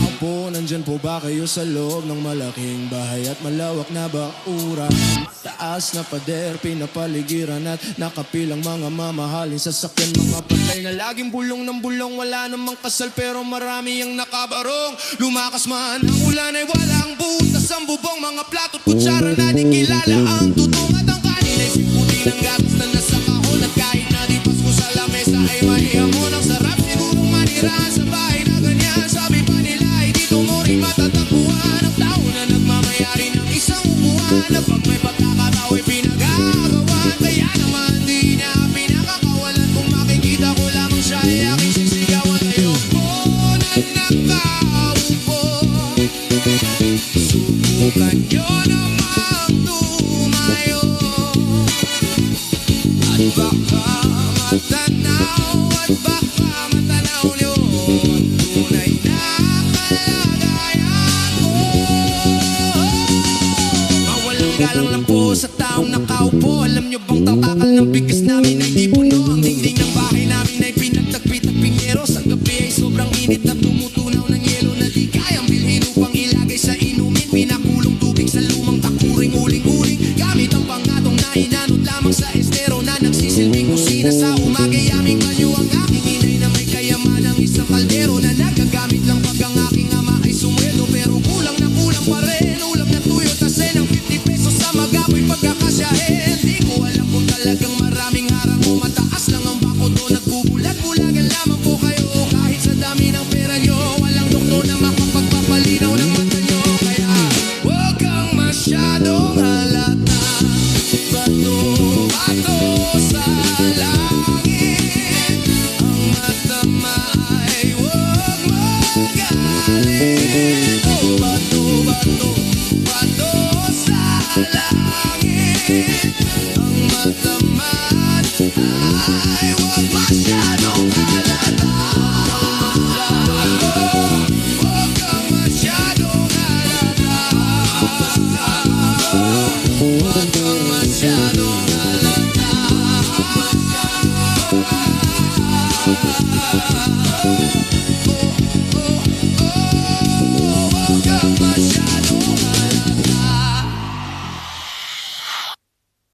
nakaupo? Nandyan po ba kayo sa loob ng malaking bahay at malawak na bakuran? Taas na pader, pinapaligiran at nakapilang mga mamahalin sasakyan. Mga patay na laging bulong ng bulong, wala namang kasal pero marami ang nakabarong. Lumakas man ang ulan ay walang butas ang bubong, mga plato at kutsara na di kilala ang tutong at ang kanin ay siputi ng gatas na nasa kahon. At kahit na di pasko sa lamesa ay maihamon. Ang sarap sigurong manirahan sa bahay na ganyan. Sabi pa nila ay dito mo rin matatagpuan ang tao na nagmamayari ng isang upuan, na pag may pagkakatao ay pinagagawan. Kaya naman di niya pinakakawalan, kung makikita ko lamang siya ay aking sisigawan. Ayoko na nakaupo, subukan nyo namang tumayo at baka matanaw, at baka matanaw nyo tunay na kalagayan ko. Mawalang galang lang po sa taong nakaupo. Alam nyo bang talkakal ng bigas namin ay di puno? Ang dingding ng bahay namin ay pinagtagpi-tagping yeros. Ang gabi ay sobrang init na tumutunaw ng yelo na di kayang bilhin upang ilagay sa inumin. Pinakulong tubig sa lumang takuring uling-uling gamit ang pangatong na inanod lamang sa estero na nagsisilbing kusina sa umagay aming banyo. Ang aking inay na may kayamanang isang kaldero na nagagamit lang pag ang aking ama ay sumweldo. Pero kulang pa rin, ulam na tuyo tasin ng 50 pesos sa magapoy pagkakasyahin. Di ko alam kung talagang maraming harang o mataas lang ang bako doon. Nagbubulag-bulagan lamang po kayo kahit sa dami ng pera nyo. Walang doktor na makapagpapalinaw ng mata nyo. Kaya huwag kang masyadong halata, bato-bato sa langit. Ang matama ay huwag magalit. Oh, bato-bato, bato sa langit. Ang matama ay huwag masyadong halata. Huwag kang masyadong halata. Huwag kang masyadong halata. Oh,